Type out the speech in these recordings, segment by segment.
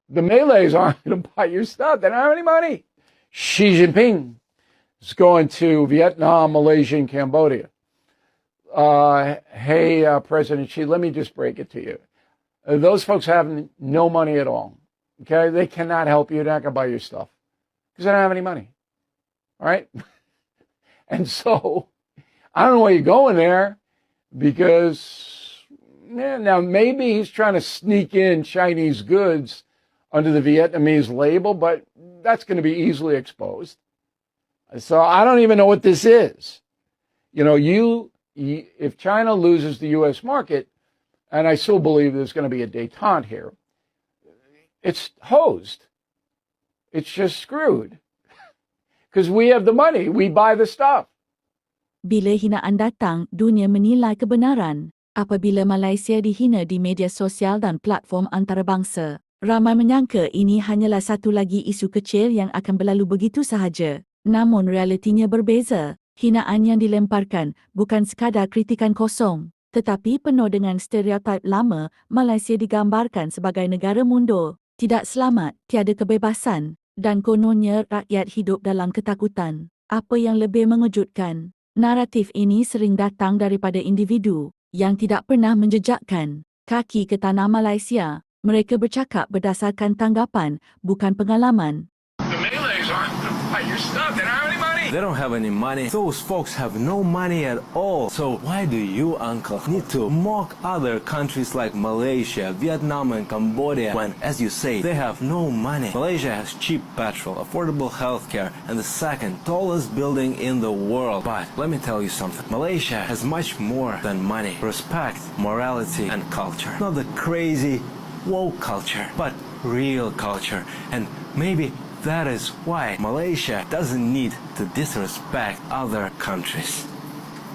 The Malays aren't going to buy your stuff. They don't have any money. Xi Jinping is going to Vietnam, Malaysia, and Cambodia. Hey, President Xi, let me just break it to you. Those folks have no money at all. Okay? They cannot help you. They're not going to buy your stuff because they don't have any money. All right? And so I don't know why you're going there because now maybe he's trying to sneak in Chinese goods under the Vietnamese label, but that's going to be easily exposed. So I don't even know what this is. You know, if China loses the U.S. market, and I still believe there's going to be a détente here, it's hosed. It's just screwed. Because we have the money. We buy the stuff. Bila hinaan datang, dunia menilai kebenaran. Apabila Malaysia dihina di media sosial dan platform antarabangsa, ramai menyangka ini hanyalah satu lagi isu kecil yang akan berlalu begitu sahaja. Namun realitinya berbeza. Hinaan yang dilemparkan bukan sekadar kritikan kosong, tetapi penuh dengan stereotip lama. Malaysia digambarkan sebagai negara mundur, tidak selamat, tiada kebebasan, dan kononnya rakyat hidup dalam ketakutan. Apa yang lebih mengejutkan, naratif ini sering datang daripada individu yang tidak pernah menjejakkan kaki ke tanah Malaysia. Mereka bercakap berdasarkan tanggapan, bukan pengalaman. The Malays aren't going to buy your stuff. They don't have any money. They don't have any money. Those folks have no money at all. So why do you, uncle, need to mock other countries like Malaysia, Vietnam, and Cambodia when, as you say, they have no money? Malaysia has cheap petrol, affordable healthcare, and the second tallest building in the world. But let me tell you something. Malaysia has much more than money. Respect, morality, and culture. Not the crazy woke culture, but real culture. And maybe that is why Malaysia doesn't need to disrespect other countries.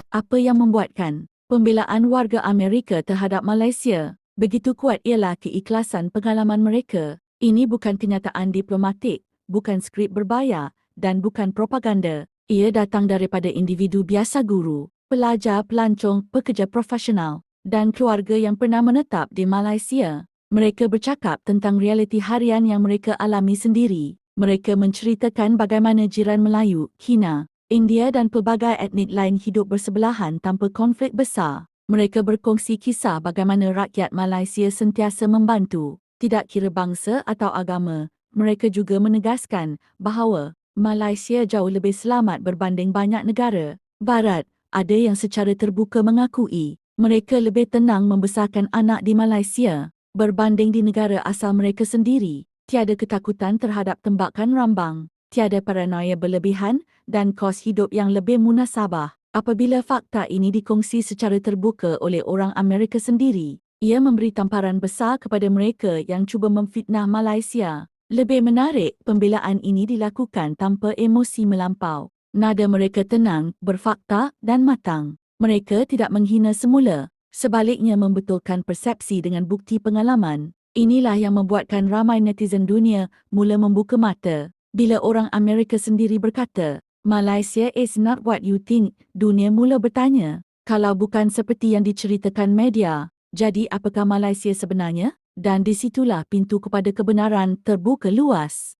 Apa yang membuatkan pembelaan warga Amerika terhadap Malaysia begitu kuat ialah keikhlasan pengalaman mereka. Ini bukan kenyataan diplomatik, bukan skrip berbayar, dan bukan propaganda. Ia datang daripada individu biasa, guru, pelajar, pelancong, pekerja profesional, dan keluarga yang pernah menetap di Malaysia. Mereka bercakap tentang realiti harian yang mereka alami sendiri. Mereka menceritakan bagaimana jiran Melayu, Cina, India dan pelbagai etnik lain hidup bersebelahan tanpa konflik besar. Mereka berkongsi kisah bagaimana rakyat Malaysia sentiasa membantu, tidak kira bangsa atau agama. Mereka juga menegaskan bahawa Malaysia jauh lebih selamat berbanding banyak negara Barat. Ada yang secara terbuka mengakui mereka lebih tenang membesarkan anak di Malaysia berbanding di negara asal mereka sendiri. Tiada ketakutan terhadap tembakan rambang, tiada paranoia berlebihan dan kos hidup yang lebih munasabah. Apabila fakta ini dikongsi secara terbuka oleh orang Amerika sendiri, ia memberi tamparan besar kepada mereka yang cuba memfitnah Malaysia. Lebih menarik, pembelaan ini dilakukan tanpa emosi melampau. Nada mereka tenang, berfakta dan matang. Mereka tidak menghina semula, sebaliknya membetulkan persepsi dengan bukti pengalaman. Inilah yang membuatkan ramai netizen dunia mula membuka mata bila orang Amerika sendiri berkata, Malaysia is not what you think. Dunia mula bertanya, kalau bukan seperti yang diceritakan media, jadi apakah Malaysia sebenarnya? Dan disitulah pintu kepada kebenaran terbuka luas.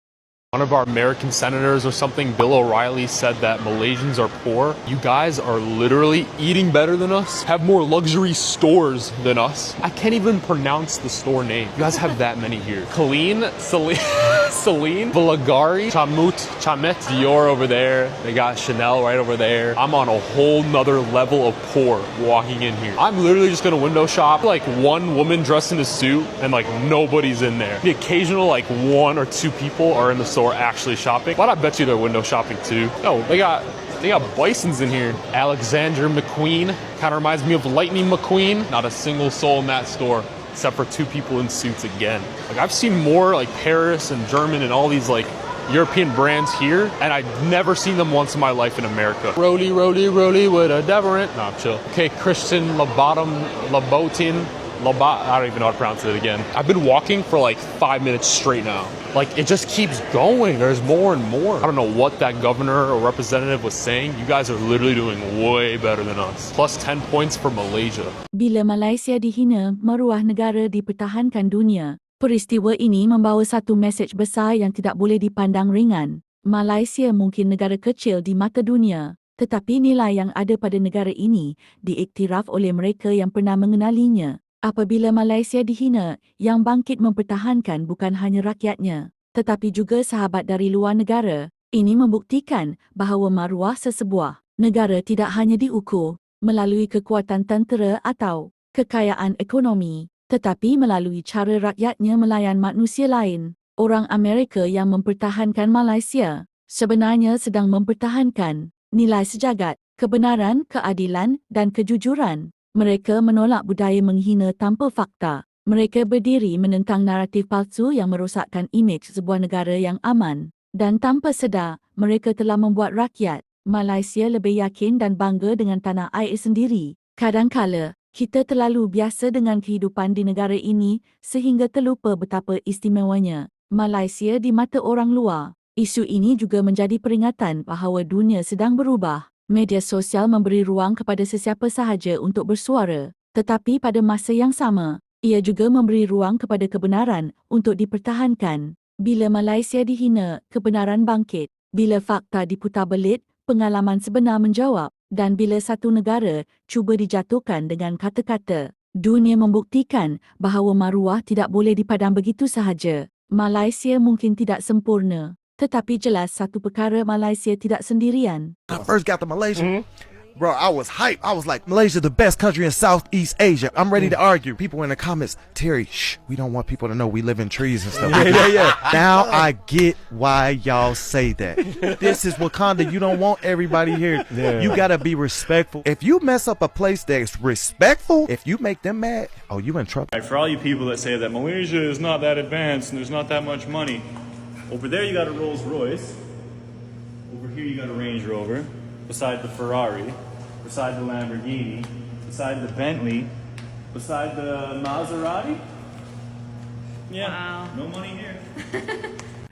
One of our American senators or something, Bill O'Reilly, said that Malaysians are poor. You guys are literally eating better than us, have more luxury stores than us. I can't even pronounce the store name. You guys have that many here. Celine, Bulgari, Chamet, Dior over there. They got Chanel right over there. I'm on a whole nother level of poor walking in here. I'm literally just gonna window shop, like one woman dressed in a suit and like nobody's in there. The occasional like one or two people are in the store actually shopping, but I bet you they're window shopping too. No, they got Bisons in here. Alexander McQueen kind of reminds me of Lightning McQueen. Not a single soul in that store except for two people in suits again. Like I've seen more like Paris and German and all these like European brands here, and I've never seen them once in my life in America. Rolly with a Deverant. No, I'm chill. Okay, Christian Louboutin. I don't even know how to pronounce it again. I've been walking for like 5 minutes straight now. Like it just keeps going. There's more and more. I don't know what that governor or representative was saying. You guys are literally doing way better than us. Plus 10 points for Malaysia. Bila Malaysia dihina, maruah negara dipertahankan dunia. Peristiwa ini membawa satu mesej besar yang tidak boleh dipandang ringan. Malaysia mungkin negara kecil di mata dunia, tetapi nilai yang ada pada negara ini diiktiraf oleh mereka yang pernah mengenalinya. Apabila Malaysia dihina, yang bangkit mempertahankan bukan hanya rakyatnya, tetapi juga sahabat dari luar negara. Ini membuktikan bahawa maruah sesebuah negara tidak hanya diukur melalui kekuatan tentera atau kekayaan ekonomi, tetapi melalui cara rakyatnya melayan manusia lain. Orang Amerika yang mempertahankan Malaysia sebenarnya sedang mempertahankan nilai sejagat, kebenaran, keadilan dan kejujuran. Mereka menolak budaya menghina tanpa fakta. Mereka berdiri menentang naratif palsu yang merosakkan imej sebuah negara yang aman. Dan tanpa sedar, mereka telah membuat rakyat Malaysia lebih yakin dan bangga dengan tanah air sendiri. Kadangkala, kita terlalu biasa dengan kehidupan di negara ini sehingga terlupa betapa istimewanya Malaysia di mata orang luar. Isu ini juga menjadi peringatan bahawa dunia sedang berubah. Media sosial memberi ruang kepada sesiapa sahaja untuk bersuara, tetapi pada masa yang sama, ia juga memberi ruang kepada kebenaran untuk dipertahankan. Bila Malaysia dihina, kebenaran bangkit. Bila fakta diputar belit, pengalaman sebenar menjawab. Dan bila satu negara cuba dijatuhkan dengan kata-kata, dunia membuktikan bahawa maruah tidak boleh dipadam begitu sahaja. Malaysia mungkin tidak sempurna, tetapi jelas satu perkara, Malaysia tidak sendirian. When I first got to Malaysia, bro, I was hyped. I was like, Malaysia the best country in Southeast Asia. I'm ready to argue. People in the comments, Terry, shh, we don't want people to know we live in trees and stuff. Now I get why y'all say that. This is Wakanda. You don't want everybody here. You gotta be respectful. If you mess up a place that's respectful, if you make them mad, oh, you in trouble. For all you people that say that Malaysia is not that advanced and there's not that much money, over there you got a Rolls Royce, over here you got a Range Rover, beside the Ferrari, beside the Lamborghini, beside the Bentley, beside the Maserati. Yeah, Wow. no money here.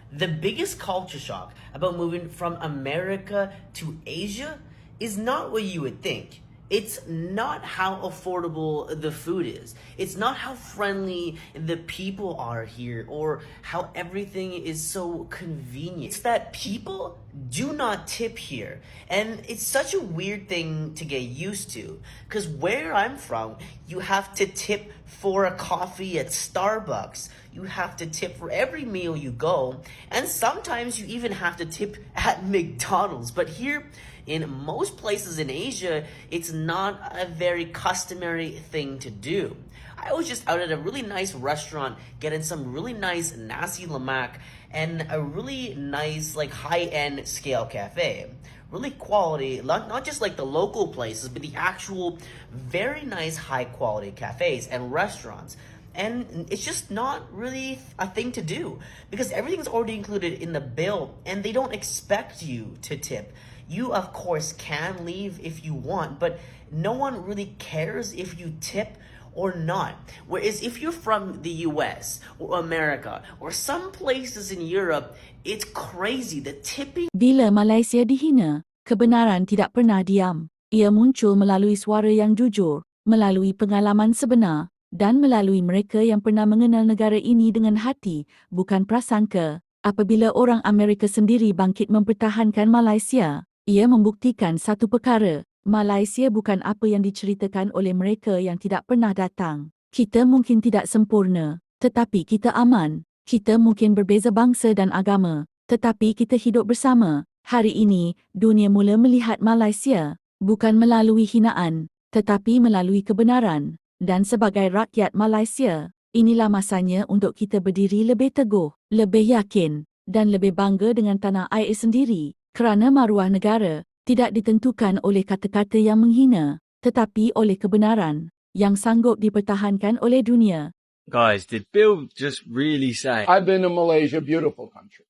The biggest culture shock about moving from America to Asia is not what you would think. It's not how affordable the food is. It's not how friendly the people are here or how everything is so convenient. It's that people do not tip here. And it's such a weird thing to get used to. Because where I'm from, you have to tip for a coffee at Starbucks. You have to tip for every meal you go. And sometimes you even have to tip at McDonald's. But here, in most places in Asia, it's not a very customary thing to do. I was just out at a really nice restaurant getting some really nice nasi lemak and a really nice like high-end scale cafe. Really quality, not just like the local places, but the actual very nice high quality cafes and restaurants. And it's just not really a thing to do because everything's already included in the bill and they don't expect you to tip. You, of course, can leave if you want, but no one really cares if you tip or not. Whereas if you're from the US or America or some places in Europe, it's crazy. The tipping. Bila Malaysia dihina, kebenaran tidak pernah diam. Ia muncul melalui suara yang jujur, melalui pengalaman sebenar, dan melalui mereka yang pernah mengenal negara ini dengan hati, bukan prasangka. Apabila orang Amerika sendiri bangkit mempertahankan Malaysia, ia membuktikan satu perkara. Malaysia bukan apa yang diceritakan oleh mereka yang tidak pernah datang. Kita mungkin tidak sempurna, tetapi kita aman. Kita mungkin berbeza bangsa dan agama, tetapi kita hidup bersama. Hari ini, dunia mula melihat Malaysia, bukan melalui hinaan, tetapi melalui kebenaran. Dan sebagai rakyat Malaysia, inilah masanya untuk kita berdiri lebih teguh, lebih yakin, dan lebih bangga dengan tanah air sendiri. Kerana maruah negara tidak ditentukan oleh kata-kata yang menghina, tetapi oleh kebenaran yang sanggup dipertahankan oleh dunia. Guys, did Bill just really say? I've been to Malaysia, beautiful country.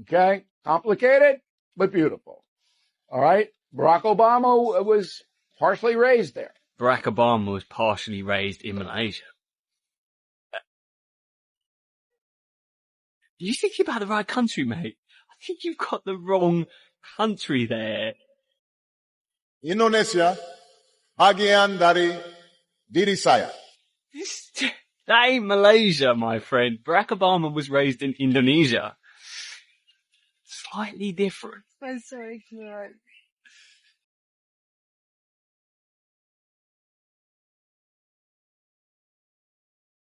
Okay? Complicated, but beautiful. All right? Barack Obama was partially raised there. Barack Obama was partially raised in Malaysia. You thinking about the right country, mate? I think you've got the wrong country there. Indonesia bagian dari diri saya. That ain't Malaysia, my friend. Barack Obama was raised in Indonesia. Slightly different. I'm sorry, Clark.